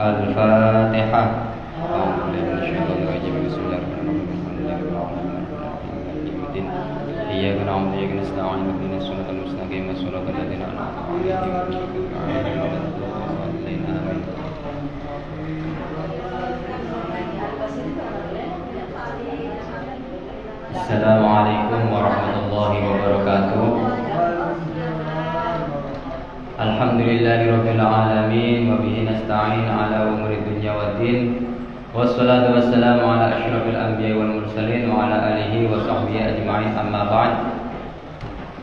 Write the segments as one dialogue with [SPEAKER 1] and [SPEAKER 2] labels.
[SPEAKER 1] Al-Fatihah. Bismillahirrahmanirrahim. Iyyaka na'budu wa iyyaka nasta'in. Ihdinas siratal mustaqim. Shiratal ladzina an'amta 'alaihim. Assalamualaikum warahmatullahi wabarakatuh. Alhamdulillahirabbil alamin wa bihi nasta'in ala umuri dunya waddin. Wassalatu wassalamu ala asyrafil anbiya'i wal mursalin wa ala alihi wa sahbihi ajma'in, amma ba'd.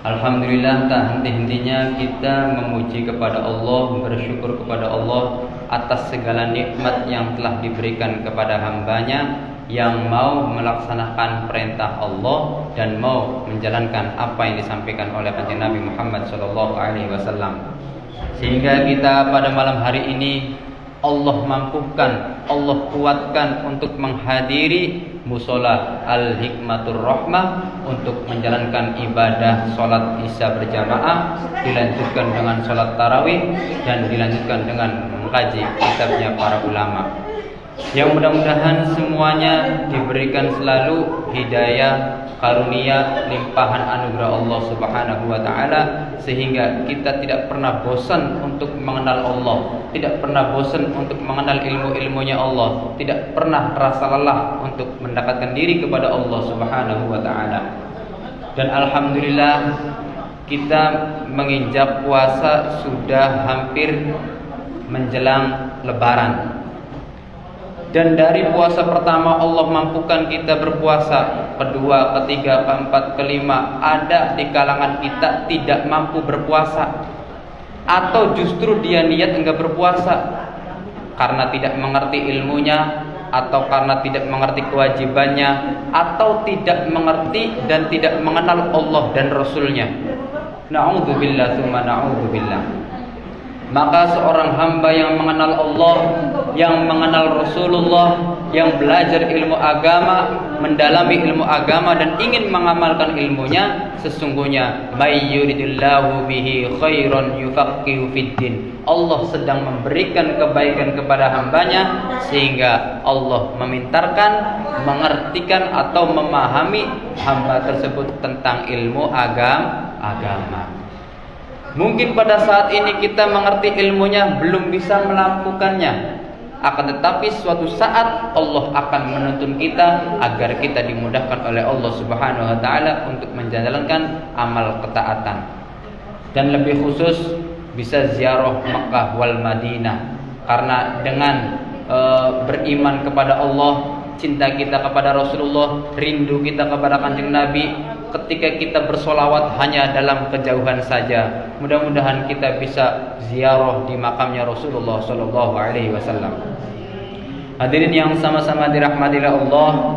[SPEAKER 1] Alhamdulillah, tak henti-hentinya kita memuji kepada Allah, bersyukur kepada Allah atas segala nikmat yang telah diberikan kepada hambanya yang mau melaksanakan perintah Allah dan mau menjalankan apa yang disampaikan oleh kanjeng Nabi Muhammad SAW. Sehingga kita pada malam hari ini Allah mampukan, Allah kuatkan untuk menghadiri musola Al-Hikmatur Rahmah untuk menjalankan ibadah sholat isya berjamaah, dilanjutkan dengan sholat tarawih dan dilanjutkan dengan mengkaji kitabnya para ulama. Yang mudah-mudahan semuanya diberikan selalu hidayah, karunia, limpahan anugerah Allah Subhanahu wa taala, sehingga kita tidak pernah bosan untuk mengenal Allah, tidak pernah bosan untuk mengenal ilmu-ilmunya Allah, tidak pernah rasa lelah untuk mendekatkan diri kepada Allah Subhanahu wa taala. Dan alhamdulillah kita menginjak puasa sudah hampir menjelang lebaran. Dan dari puasa pertama Allah mampukan kita berpuasa, kedua, ketiga, keempat, kelima, ada di kalangan kita tidak mampu berpuasa, atau justru dia niat enggak berpuasa karena tidak mengerti ilmunya, atau karena tidak mengerti kewajibannya, atau tidak mengerti dan tidak mengenal Allah dan Rasulnya. Na'udzubillah tsumma na'udzubillah. Maka seorang hamba yang mengenal Allah, yang mengenal Rasulullah, yang belajar ilmu agama, mendalami ilmu agama dan ingin mengamalkan ilmunya, sesungguhnya may yuridillahu bihi khairan yufaqihu fiddin. Allah sedang memberikan kebaikan kepada hambanya sehingga Allah memintarkan, mengertikan atau memahami hamba tersebut tentang ilmu agama. Mungkin pada saat ini kita mengerti ilmunya, belum bisa melakukannya. Akan tetapi suatu saat Allah akan menuntun kita agar kita dimudahkan oleh Allah Subhanahu wa taala untuk menjalankan amal ketaatan. Dan lebih khusus bisa ziarah Makkah wal Madinah. Karena dengan beriman kepada Allah, cinta kita kepada Rasulullah, rindu kita kepada kanjeng Nabi, ketika kita bersolawat hanya dalam kejauhan saja, mudah-mudahan kita bisa ziarah di makamnya Rasulullah Sallallahu Alaihi Wasallam. Hadirin yang sama-sama dirahmati Allah,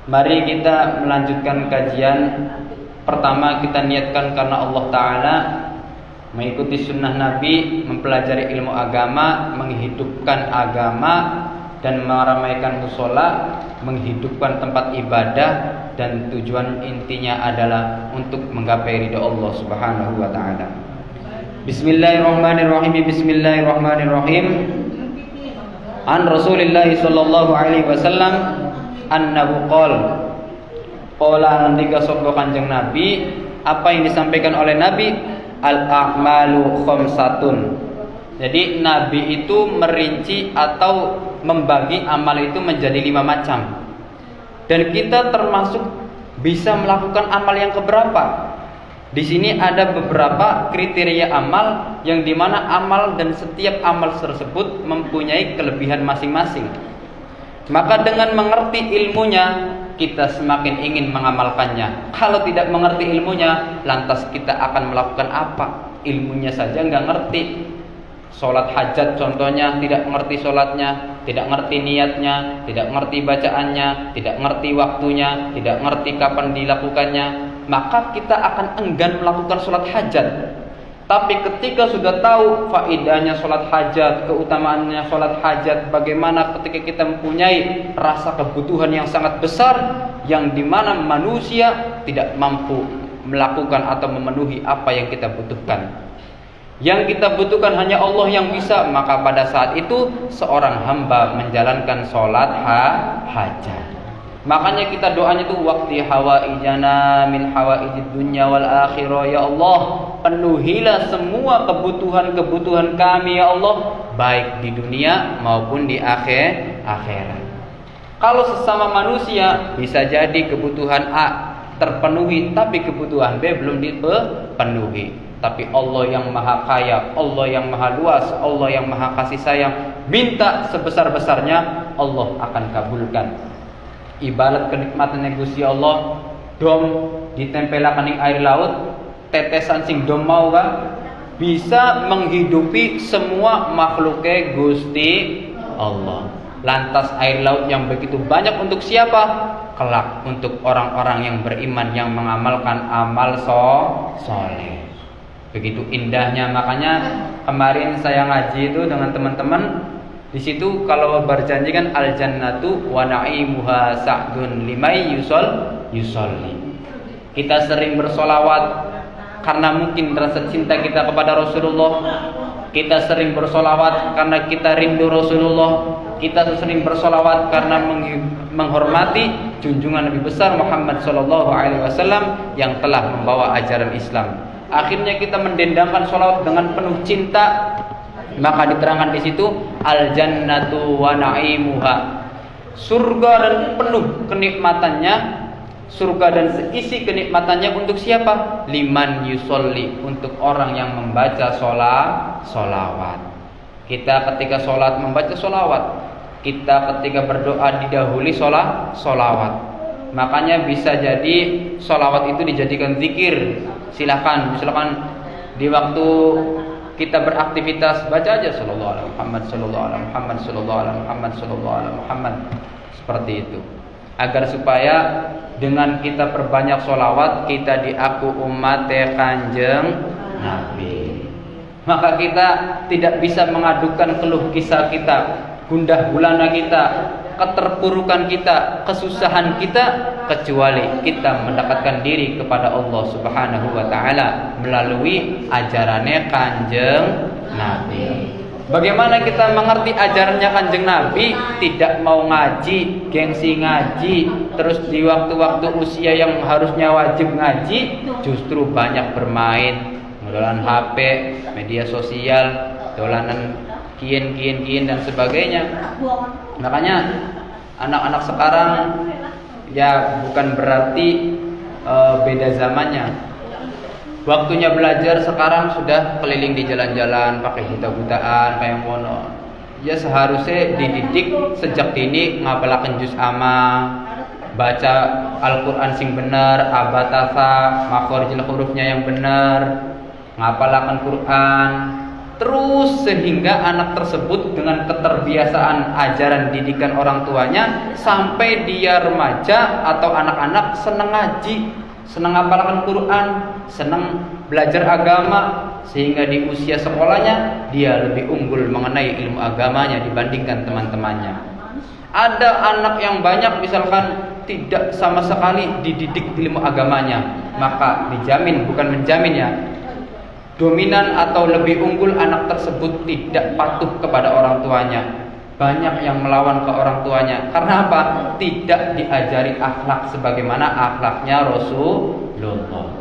[SPEAKER 1] mari kita melanjutkan kajian. Pertama kita niatkan karena Allah Ta'ala, mengikuti sunnah Nabi, mempelajari ilmu agama, menghidupkan agama dan meramaikan musola, menghidupkan tempat ibadah, dan tujuan intinya adalah untuk menggapai ridha Allah Subhanahu wa taala. Bismillahirrahmanirrahim. Bismillahirrahmanirrahim. An Rasulillah sallallahu alaihi wasallam annahu qala nandika sapa Kanjeng Nabi, apa yang disampaikan oleh Nabi, al-a'malu khamsatun. Jadi Nabi itu merinci atau membagi amal itu menjadi 5 macam. Dan kita termasuk bisa melakukan amal yang keberapa? Di sini ada beberapa kriteria amal yang dimana amal dan setiap amal tersebut mempunyai kelebihan masing-masing. Maka dengan mengerti ilmunya, kita semakin ingin mengamalkannya. Kalau tidak mengerti ilmunya, lantas kita akan melakukan apa? Ilmunya saja nggak ngerti. Sholat hajat contohnya, tidak mengerti sholatnya, tidak mengerti niatnya, tidak mengerti bacaannya, tidak mengerti waktunya, tidak mengerti kapan dilakukannya, maka kita akan enggan melakukan sholat hajat. Tapi ketika sudah tahu faedahnya sholat hajat, keutamaannya sholat hajat, bagaimana ketika kita mempunyai rasa kebutuhan yang sangat besar, yang dimana manusia tidak mampu melakukan atau memenuhi apa yang kita butuhkan. Yang kita butuhkan hanya Allah yang bisa. Maka pada saat itu seorang hamba menjalankan sholat hajat. Makanya kita doanya itu waqti hawaijana min hawaijid dunya wal akhirah. Ya Allah, penuhilah semua kebutuhan-kebutuhan kami ya Allah, baik di dunia maupun di akhirat. Kalau sesama manusia bisa jadi kebutuhan A terpenuhi tapi kebutuhan B belum dipenuhi. Tapi Allah yang maha kaya, Allah yang maha luas, Allah yang maha kasih sayang, minta sebesar-besarnya Allah akan kabulkan. Ibarat kenikmatannya Gusti Allah, dom ditempelakan di air laut, tetesan sing dom mau kan bisa menghidupi semua makhluknya Gusti Allah. Lantas air laut yang begitu banyak untuk siapa? Kelak untuk orang-orang yang beriman yang mengamalkan amal soleh. Begitu indahnya. Makanya kemarin saya ngaji itu dengan teman-teman. Di situ kalau berjanji kan al jannatu wa na'imuha sa'dun limai yusolli. Kita sering bersolawat karena mungkin rasa cinta kita kepada Rasulullah. Kita sering bersolawat karena kita rindu Rasulullah. Kita sering bersolawat karena menghormati junjungan Nabi besar Muhammad SAW yang telah membawa ajaran Islam. Akhirnya kita mendendangkan solawat dengan penuh cinta. Maka diterangkan di situ al jannatu wa na'imuha, surga dan penuh kenikmatannya, surga dan seisi kenikmatannya untuk siapa? Liman yusolli, untuk orang yang membaca solawat. Kita ketika sholat membaca solawat, kita ketika berdoa didahului solawat. Makanya bisa jadi solawat itu dijadikan zikir. Silakan di waktu kita beraktivitas baca aja sallallahu alaihi Muhammad sallallahu alaihi Muhammad sallallahu alaihi Muhammad sallallahu alaihi Muhammad, seperti itu. Agar supaya dengan kita perbanyak sholawat kita diaku umat Kanjeng Nabi. Maka kita tidak bisa mengadukan keluh kisah kita, gundah gulana kita, keterpurukan kita, kesusahan kita, kecuali kita mendekatkan diri kepada Allah Subhanahu wa taala melalui ajarannya Kanjeng Nabi. Bagaimana kita mengerti ajarannya Kanjeng Nabi? Tidak mau ngaji, gengsi ngaji, terus di waktu-waktu usia yang harusnya wajib ngaji justru banyak bermain, dolan HP, media sosial, dolanan kian dan sebagainya. Makanya anak-anak sekarang ya bukan berarti beda zamannya. Waktunya belajar sekarang sudah keliling di jalan-jalan pakai buta-butaan kayak mono. Ya seharusnya dididik sejak dini ngapalaken juz amma, baca Al-Qur'an sing bener, abatasa, makhorijul hurufnya yang bener, ngapalaken Quran. Terus sehingga anak tersebut dengan keterbiasaan ajaran didikan orang tuanya sampai dia remaja atau anak-anak senang ngaji, senang hafalkan Quran, senang belajar agama, sehingga di usia sekolahnya dia lebih unggul mengenai ilmu agamanya dibandingkan teman-temannya. Ada anak yang banyak misalkan tidak sama sekali dididik ilmu agamanya, maka dijamin, bukan menjamin ya, dominan atau lebih unggul anak tersebut tidak patuh kepada orang tuanya. Banyak yang melawan ke orang tuanya. Karena apa? Tidak diajari akhlak sebagaimana akhlaknya Rasulullah.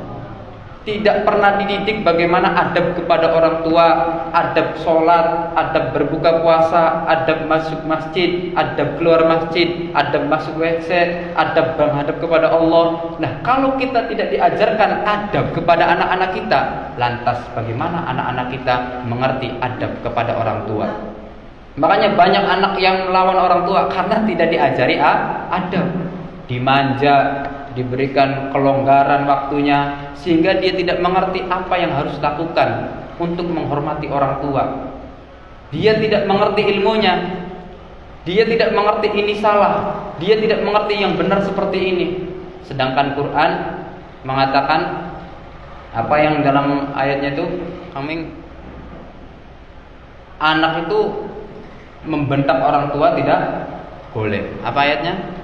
[SPEAKER 1] Tidak pernah dididik bagaimana adab kepada orang tua, adab sholat, adab berbuka puasa, adab masuk masjid, adab keluar masjid, adab masuk WC, adab menghadap kepada Allah. Nah, kalau kita tidak diajarkan adab kepada anak-anak kita, lantas bagaimana anak-anak kita mengerti adab kepada orang tua? Makanya banyak anak yang melawan orang tua karena tidak diajari adab, dimanja, diberikan kelonggaran waktunya, sehingga dia tidak mengerti apa yang harus lakukan untuk menghormati orang tua. Dia tidak mengerti ilmunya, dia tidak mengerti ini salah, dia tidak mengerti yang benar seperti ini. Sedangkan Quran mengatakan apa yang dalam ayatnya itu, anak itu membentak orang tua tidak boleh. Apa ayatnya?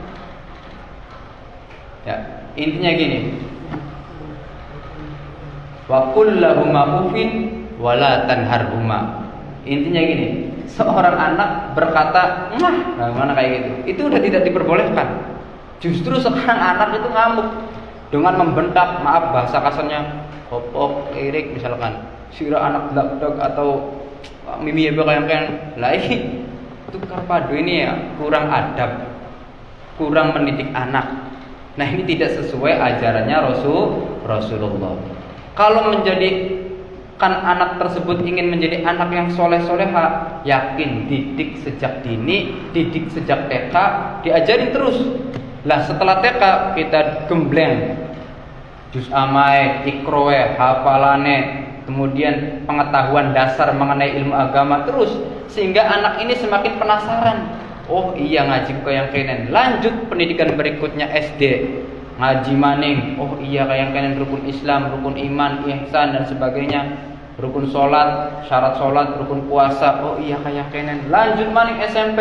[SPEAKER 1] Ya, intinya gini. Wa qul lahum ufin wala tanharhuma. Intinya gini, seorang anak berkata, nah mana kayak gitu, itu udah tidak diperbolehkan. Justru sekarang anak itu ngamuk dengan membentak, maaf bahasa kasarnya, popok, irik misalkan, sira anak dak atau mimi kayak lain. Itu karpado ini ya kurang adab, kurang mendidik anak. Nah ini tidak sesuai ajarannya Rasulullah. Kalau menjadikan anak tersebut ingin menjadi anak yang soleh-soleha, yakin didik sejak dini, didik sejak TK, diajarin terus. Lah setelah TK kita gembleng, juz amai, ikroe, hafalane, kemudian pengetahuan dasar mengenai ilmu agama terus, sehingga anak ini semakin penasaran. Oh iya ngaji kayak kenen. Lanjut pendidikan berikutnya SD, ngaji maning. Oh iya kayak kenen rukun Islam, rukun iman, ihsan dan sebagainya, rukun sholat, syarat sholat, rukun puasa. Oh iya kayak kenen. Lanjut maning SMP,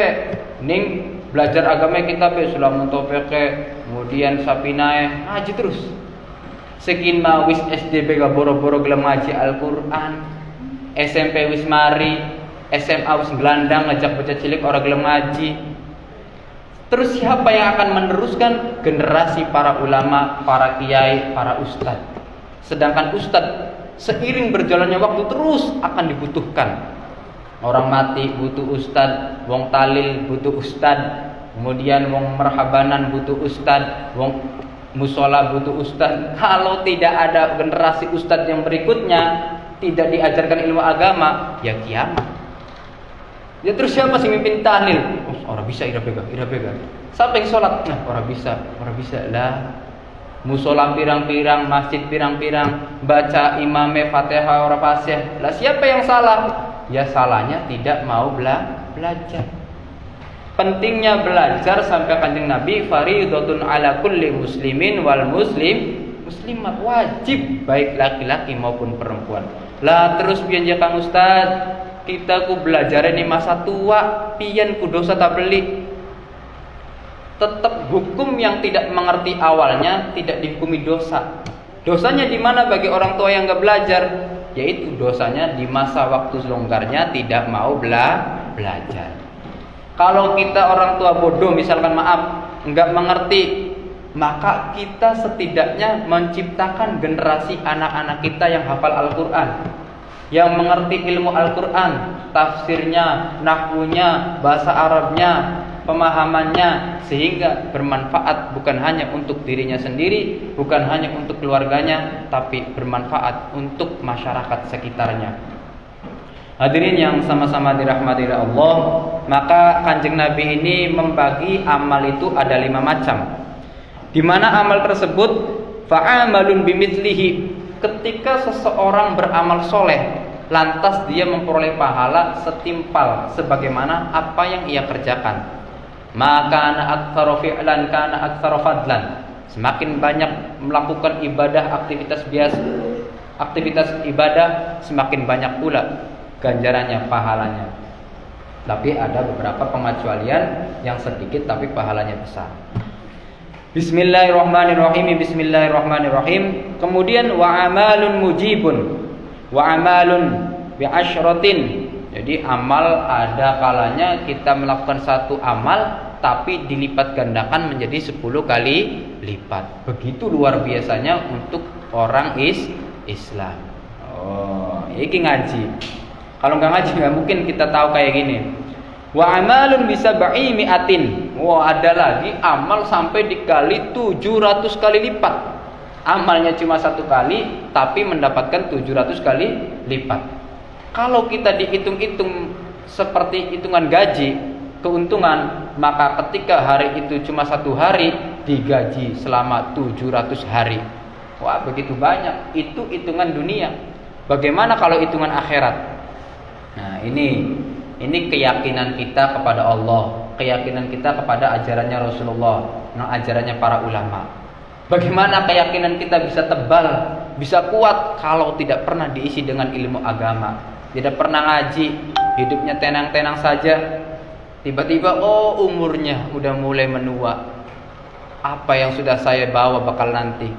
[SPEAKER 1] ning belajar agama kita Sulamun Topeke, kemudian Sapinae, ngaji terus. Sekin ma wis SD bega boro-boro gelem ngaji Al-Qur'an, SMP wis mari, SMA wis gelandang ngajak bocah cilik ora gelem ngaji. Terus siapa yang akan meneruskan? Generasi para ulama, para kiai, para ustad. Sedangkan ustad seiring berjalannya waktu terus akan dibutuhkan. Orang mati butuh ustad, wong talil butuh ustad, kemudian wong merhabanan butuh ustad, wong musola butuh ustad. Kalau tidak ada generasi ustad yang berikutnya, tidak diajarkan ilmu agama, ya kiamat. Ya terus siapa sih mimpin tahlil? Oh, orang bisa ira bega. Siapa yang sholat? Nah, orang bisa lah. Musola pirang-pirang, masjid pirang-pirang, baca imame Fatihah ora fasih. Lah siapa yang salah? Ya salahnya tidak mau belajar. Pentingnya belajar sampai Kanjeng Nabi fardhotun ala kulli muslimin wal muslimat, wajib baik laki-laki maupun perempuan. Lah terus pian ya Kang Ustaz, kita ku belajar ini masa tua, pian ku dosa tak beli. Tetap hukum yang tidak mengerti awalnya tidak dihukumi dosa. Dosanya di mana bagi orang tua yang enggak belajar? Yaitu dosanya di masa waktu longgarnya tidak mau belajar. Kalau kita orang tua bodoh misalkan, maaf, enggak mengerti, maka kita setidaknya menciptakan generasi anak-anak kita yang hafal Al-Qur'an, yang mengerti ilmu Al-Qur'an, tafsirnya, nahwunya, bahasa Arabnya, pemahamannya, sehingga bermanfaat bukan hanya untuk dirinya sendiri, bukan hanya untuk keluarganya, tapi bermanfaat untuk masyarakat sekitarnya. Hadirin yang sama-sama dirahmati Allah, maka Kanjeng Nabi ini membagi amal itu ada 5 macam. Di mana amal tersebut fa'amalun bimithlihi, ketika seseorang beramal soleh, lantas dia memperoleh pahala setimpal sebagaimana apa yang ia kerjakan. Maka ana aktsara fi'lan kana aktsara fadlan. Semakin banyak melakukan ibadah, aktivitas ibadah, semakin banyak pula ganjarannya, pahalanya. Tapi ada beberapa pengecualian yang sedikit tapi pahalanya besar. Bismillahirrahmanirrahim. Kemudian wa amalun mujibun wa amalun bi asyratin. Jadi amal ada kalanya kita melakukan satu amal tapi dilipat gandakan menjadi 10 kali lipat. Begitu luar biasanya untuk orang Islam. Oh, ini ngaji. Kalau nggak ngaji nggak mungkin kita tahu kayak gini. Wa amalun bisa ba'i mi'atin. Wah, ada lagi amal sampai dikali 700 kali lipat. Amalnya cuma 1 kali tapi mendapatkan 700 kali lipat. Kalau kita dihitung-hitung seperti hitungan gaji, keuntungan, maka ketika hari itu cuma 1 hari, digaji selama 700 hari. Wah, begitu banyak. Itu hitungan dunia. Bagaimana kalau hitungan akhirat? Nah, ini keyakinan kita kepada Allah, keyakinan kita kepada ajarannya Rasulullah, ajarannya para ulama. Bagaimana keyakinan kita bisa tebal, bisa kuat kalau tidak pernah diisi dengan ilmu agama? Tidak pernah ngaji, hidupnya tenang-tenang saja. Tiba-tiba umurnya udah mulai menua. Apa yang sudah saya bawa bakal nanti?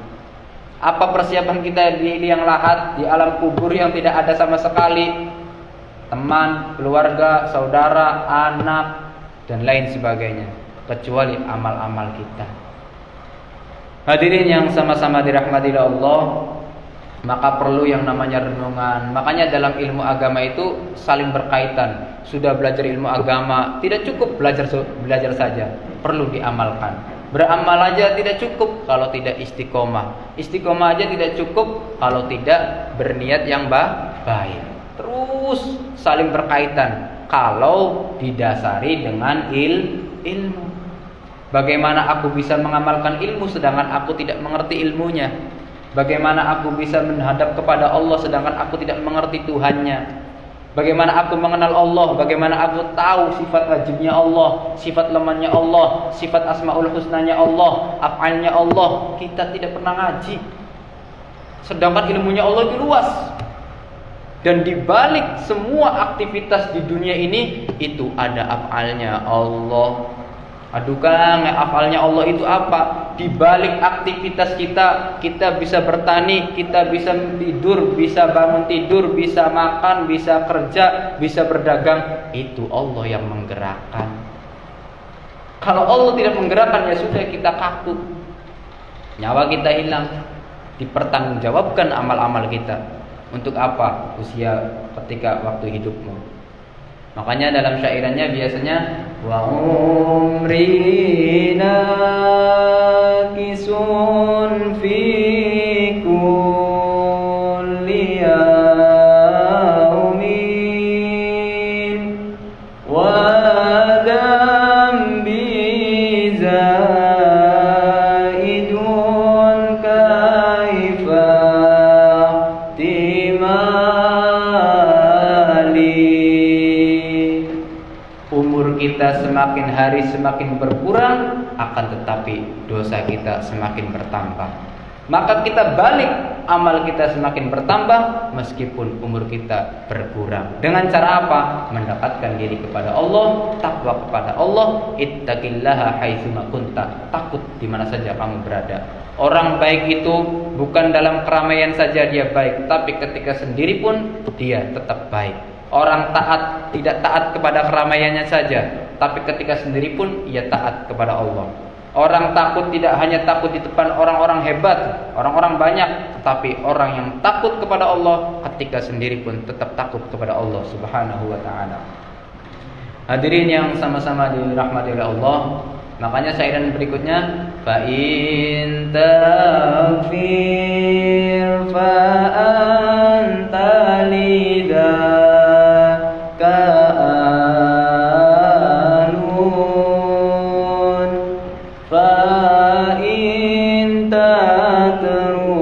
[SPEAKER 1] Apa persiapan kita di liang lahat, di alam kubur yang tidak ada sama sekali teman, keluarga, saudara, anak, dan lain sebagainya, kecuali amal-amal kita. Hadirin yang sama-sama dirahmati Allah, maka perlu yang namanya renungan. Makanya dalam ilmu agama itu saling berkaitan. Sudah belajar ilmu agama, tidak cukup belajar saja, perlu diamalkan. Beramal aja tidak cukup kalau tidak istiqomah. Istiqomah aja tidak cukup kalau tidak berniat yang baik. Terus saling berkaitan kalau didasari dengan ilmu. Bagaimana aku bisa mengamalkan ilmu sedangkan aku tidak mengerti ilmunya? Bagaimana aku bisa menghadap kepada Allah sedangkan aku tidak mengerti Tuhannya? Bagaimana aku mengenal Allah? Bagaimana aku tahu sifat wajibnya Allah, sifat lemahnya Allah, sifat asmaul husnanya Allah, af'alnya Allah? Kita tidak pernah ngaji. Sedangkan ilmunya Allah itu luas. Dan di balik semua aktivitas di dunia ini itu ada af'alnya Allah. Aduh Kang, afalnya Allah itu apa? Di balik aktivitas kita bisa bertani, kita bisa tidur, bisa bangun tidur, bisa makan, bisa kerja, bisa berdagang. Itu Allah yang menggerakkan. Kalau Allah tidak menggerakkan, ya sudah, kita kaku. Nyawa kita hilang. Dipertanggungjawabkan amal-amal kita. Untuk apa? Usia ketika waktu hidupmu. Makanya dalam syairannya biasanya wa umri nakisun fi kulli yaumin wa dambi zaidun kaifa kita semakin hari semakin berkurang, akan tetapi dosa kita semakin bertambah. Maka kita balik, amal kita semakin bertambah meskipun umur kita berkurang. Dengan cara apa? Mendekatkan diri kepada Allah, takwa kepada Allah, ittaqillaha haitsuma kunta. Takut di mana saja kamu berada. Orang baik itu bukan dalam keramaian saja dia baik, tapi ketika sendiri pun dia tetap baik. Orang taat tidak taat kepada keramaiannya saja, tapi ketika sendiri pun ia taat kepada Allah. Orang takut tidak hanya takut di depan orang-orang hebat, orang-orang banyak, tetapi orang yang takut kepada Allah ketika sendiri pun tetap takut kepada Allah Subhanahu wa taala. Hadirin yang sama-sama dirahmati oleh Allah, makanya syairan berikutnya, fa in taghfir fa anta lida ka'anun fa in tatrun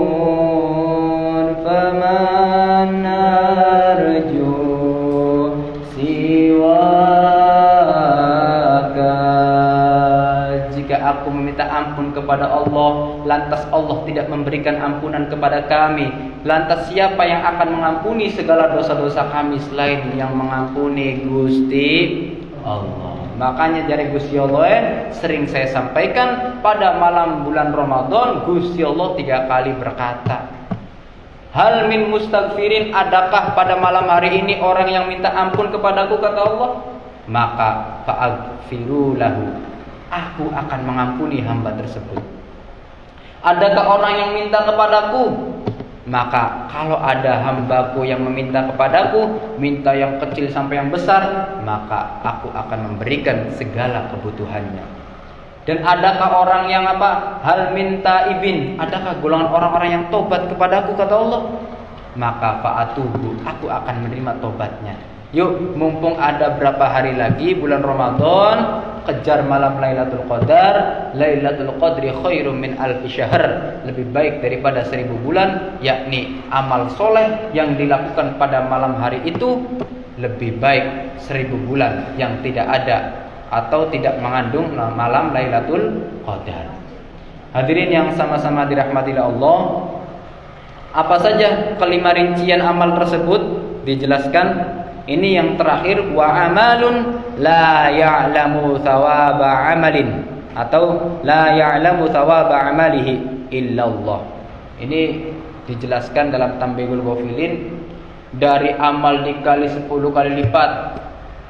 [SPEAKER 1] faman narju siwaka. Jika aku meminta ampun kepada Allah, lantas Allah tidak memberikan ampunan kepada kami, lantas siapa yang akan mengampuni segala dosa-dosa kami selain yang mengampuni Gusti Allah? Makanya dari Gusti Allah sering saya sampaikan, pada malam bulan Ramadan Gusti Allah 3 kali berkata, hal min mustaghfirin, adakah pada malam hari ini orang yang minta ampun kepadaku, kata Allah? Maka fa'aghfiru lahu, aku akan mengampuni hamba tersebut. Adakah orang yang minta kepadaku? Maka kalau ada hambaku yang meminta kepadaku, minta yang kecil sampai yang besar, maka aku akan memberikan segala kebutuhannya. Dan adakah orang yang apa? Hal minta ibin, adakah golongan orang-orang yang tobat kepadaku, kata Allah? Maka fa'atubu, aku akan menerima tobatnya. Yuk, mumpung ada berapa hari lagi bulan Ramadan, kejar malam Lailatul Qadar. Lailatul Qadri khairum min alfi syahr, lebih baik daripada 1000 bulan. Yakni amal soleh yang dilakukan pada malam hari itu lebih baik 1000 bulan yang tidak ada atau tidak mengandung malam Lailatul Qadar. Hadirin yang sama-sama dirahmati Allah, apa saja kelima rincian amal tersebut dijelaskan. Ini yang terakhir, wa amalun la ya'lamu thawaba amalin, atau la ya'lamu thawaba amalihi illallah. Ini dijelaskan dalam Tambihul Ghafilin, dari amal dikali 10 kali lipat.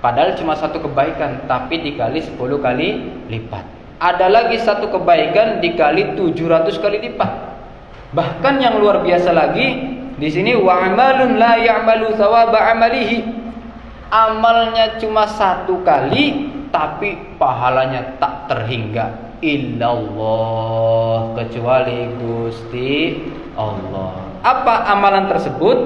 [SPEAKER 1] Padahal cuma satu kebaikan, tapi dikali 10 kali lipat. Ada lagi satu kebaikan dikali 700 kali lipat. Bahkan yang luar biasa lagi di sini, wa amalun la ya'malu thawaba amalihi. Amalnya cuma satu kali, tapi pahalanya tak terhingga. Illallah, kecuali Gusti Allah. Apa amalan tersebut?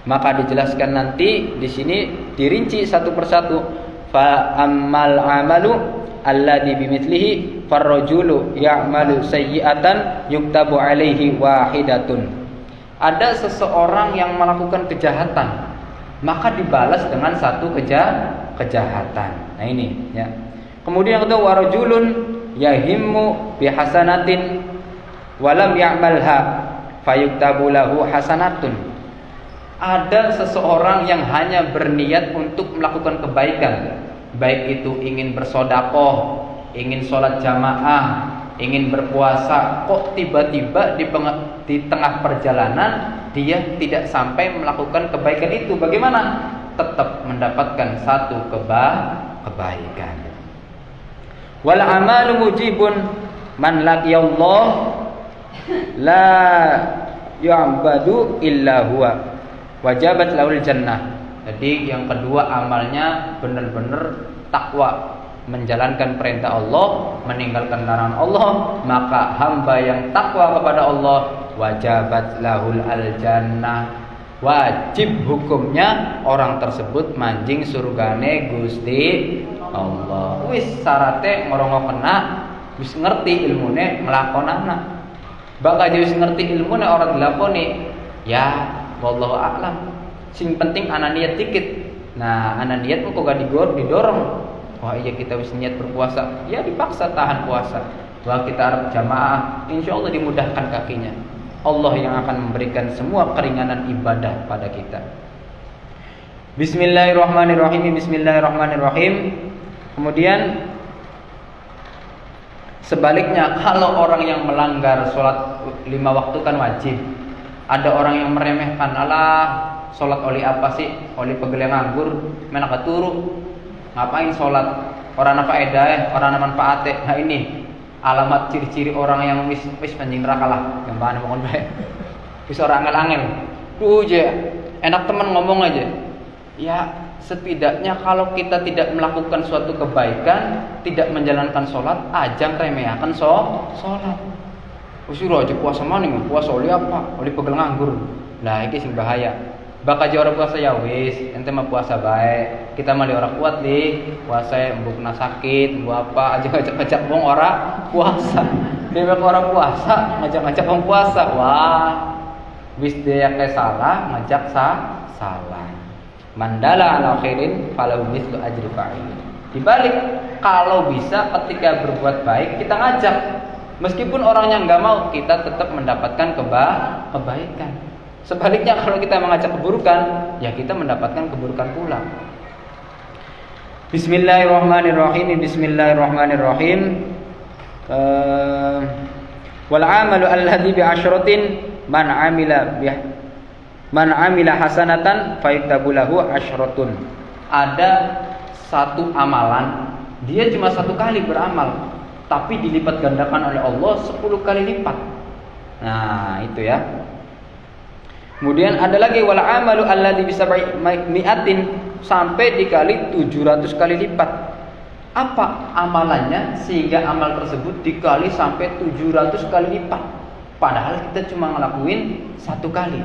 [SPEAKER 1] Maka dijelaskan nanti di sini, dirinci satu persatu. Fa ammal amalu alladhi bimithlihi farrajulu ya'malu sayyi'atan yuktabu alaihi wahidatun. Ada seseorang yang melakukan kejahatan, maka dibalas dengan satu kejahatan. Nah ini ya. Kemudian yang kedua, warajulun yahimmu bihasanatin walam ya'malha fayuktabu lahu hasanatun. Ada seseorang yang hanya berniat untuk melakukan kebaikan, baik itu ingin bersedekah, ingin sholat jamaah, ingin berpuasa, kok tiba-tiba di tengah perjalanan dia tidak sampai melakukan kebaikan itu. Bagaimana? Tetap mendapatkan satu kebaikan. Wal amalu mujibun man laqiyallah la yu'badu illa huwa wajabat lahul jannah. Jadi yang kedua, amalnya benar-benar takwa, menjalankan perintah Allah, meninggalkan larangan Allah, maka hamba yang takwa kepada Allah wajabat lahul al-jannah. Wajib hukumnya orang tersebut manjing surgane Gusti Allah. Wis syarate ngorongo kena, wis ngerti ilmune nglakonana. Bakal wis ngerti ilmune ora dilakoni, ya wallahu a'lam. Sing penting ana niat dikit. Nah, ana niat kok gak didorong. Wah iya kita wis niat berpuasa, ya dipaksa tahan puasa. Wah kita harap jamaah, insya Allah dimudahkan kakinya. Allah yang akan memberikan semua keringanan ibadah pada kita. Bismillahirrahmanirrahim. Bismillahirrahmanirrahim. Kemudian sebaliknya, kalau orang yang melanggar sholat 5 waktu kan wajib. Ada orang yang meremehkan, alah sholat oli apa sih? Oli pegel yang nganggur, menak turu. Ngapain sholat? Orang apa edah, orang manfaatnya. Nah ini alamat ciri-ciri orang yang wis panjing neraka lah, yang bahan mohon baik. Wis orang angel-angel. Tuh aja, enak teman ngomong aja. Ya setidaknya kalau kita tidak melakukan suatu kebaikan, tidak menjalankan sholat, ajang remehakan sholat. Usuruh aja puasa mana nih? Puasa oli apa? Oli pegel nganggur. Nah ini sing bahaya. Bakal orang puasa ya wis, ente mah puasa baik. Kita mah orang kuat nih, puasa mbok kena sakit, mbok apa aja ngajak-ngajak wong ora puasa. Dia orang puasa, ngajak-ngajak wong puasa. Wah, wis dia kayak salah, ngajak salah. Mandala ala khairin falahu mithlu ajri fa'il. Dibalik, kalau bisa ketika berbuat baik kita ngajak. Meskipun orangnya enggak mau, kita tetap mendapatkan kebaikan. Sebaliknya kalau kita mengajak keburukan, ya kita mendapatkan keburukan pula. Bismillahirrahmanirrahim. Bismillahirrahmanirrahim. Wal amalu alladhi bi asyratin man amila hasanatan fayuktabu lahu asyratun. Ada satu amalan, dia cuma satu kali beramal, tapi dilipat gandakan oleh Allah 10 kali lipat. Nah, itu ya. Kemudian ada lagi wal amalu alladzi bisa mi'atin, sampai dikali 700 kali lipat. Apa amalannya sehingga amal tersebut dikali sampai 700 kali lipat? Padahal kita cuma ngelakuin satu kali.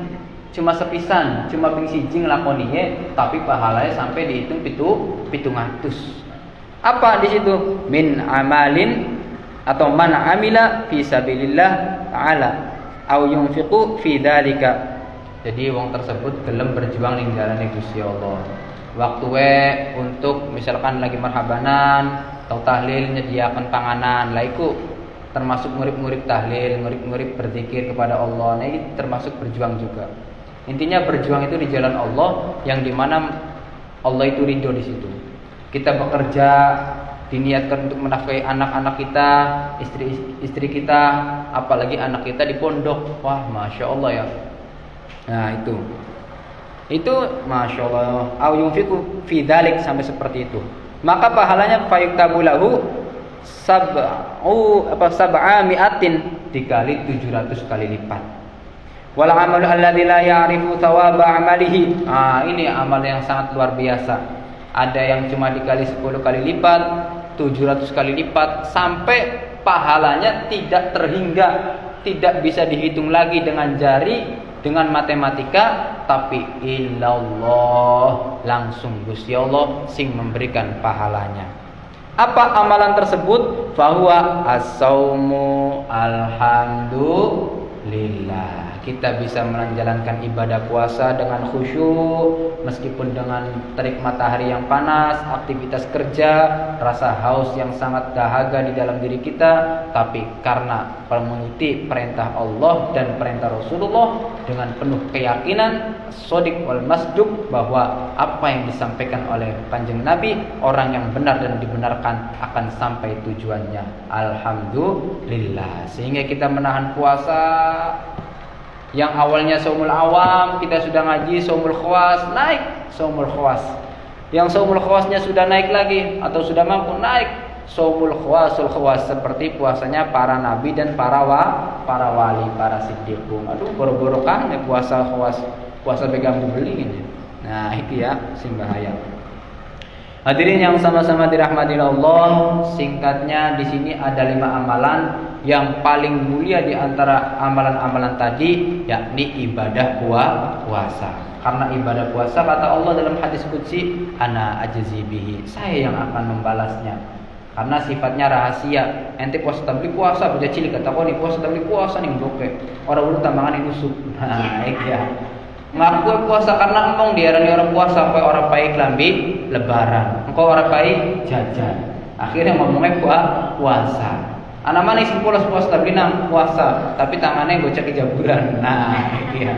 [SPEAKER 1] Cuma sepisan, cuma ping siji nglakoninya, tapi pahalanya sampai dihitung 700. Apa di situ? Min amalin atau man amila fi sabilillah ta'ala au yunfiqu fi dzalika. Jadi wong tersebut gelem berjuang ning jalane Gusti Allah. Waktu untuk misalkan lagi marhabanan atau tahlil nyediakan panganan, lah iku termasuk murid-murid tahlil, murid-murid berzikir kepada Allah. Nah, ini termasuk berjuang juga. Intinya berjuang itu di jalan Allah yang dimana Allah itu ridho di situ. Kita bekerja diniatkan untuk menafkahi anak-anak kita, istri kita, apalagi anak kita di pondok. Wah, masya Allah ya. Nah itu masya Allah. Au yunfiqu fi dzalik, sampai seperti itu. Maka pahalanya fayuktabu lahu sab'ami'atin, dikali 700 kali lipat. Wal amalu alladzi la ya'rifu thawaba amalihi. Ini amal yang sangat luar biasa. Ada yang cuma dikali 10 kali lipat, 700 kali lipat, sampai pahalanya tidak terhingga, tidak bisa dihitung lagi dengan jari, dengan matematika, tapi illallah, langsung Gusti Allah sing memberikan pahalanya. Apa amalan tersebut? Fahuwa as-saumu alhamdulillah. Kita bisa menjalankan ibadah puasa dengan khusyuk, meskipun dengan terik matahari yang panas, aktivitas kerja, rasa haus yang sangat dahaga di dalam diri kita, tapi karena mengikuti perintah Allah dan perintah Rasulullah dengan penuh keyakinan, shodiq wal masduq, bahwa apa yang disampaikan oleh Kanjeng Nabi, orang yang benar dan dibenarkan akan sampai tujuannya. Alhamdulillah. Sehingga kita menahan puasa yang awalnya saumul awam, kita sudah ngaji saumul khawas, naik saumul khawas. Yang saumul khawasnya sudah naik lagi atau sudah mampu naik saumul khawasul khawas, seperti puasanya para nabi dan para wali, para siddiqun. Aduh, boro-boro kan ya puasa khawas, puasa pegang beli gitu. Nah, itu ya sing bahaya. Hadirin yang sama-sama dirahmati Allah, singkatnya di sini ada 5 amalan yang paling mulia di antara amalan-amalan tadi, yakni ibadah puasa. Karena ibadah puasa, kata Allah dalam hadis qudsi, ana ajzi bihi, saya yang akan membalasnya. Karena sifatnya rahasia. Ente puasa tabli puasa, bocah cilik kata kau nih puasa tabli puasa nih doke. Orang udah tambangan inusuk. Nah, iya. Ngaku puasa karena engkau diarani orang puasa, kau orang baik lambi lebaran, engkau orang baik jajan. Akhirnya ngomongnya puasa. Anak mana isi puasa tapi nang puasa, tapi tangannya gocek jaburan. Nah, iya.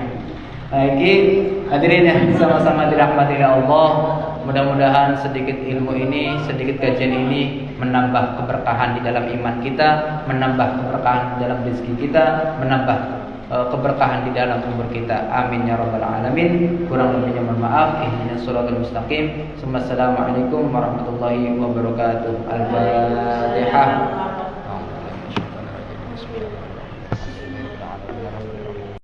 [SPEAKER 1] Nah, ini hadirin yang sama-sama dirahmati Allah. Mudah-mudahan sedikit ilmu ini, sedikit kajian ini menambah keberkahan di dalam iman kita, menambah keberkahan di dalam rezeki kita, menambah keberkahan di dalam umur kita. Amin ya rabbal alamin. Kurang lebihnya mohon maaf. Ihdinas shiratal mustaqim. Assalamualaikum warahmatullahi wabarakatuh. Al-Fatihah.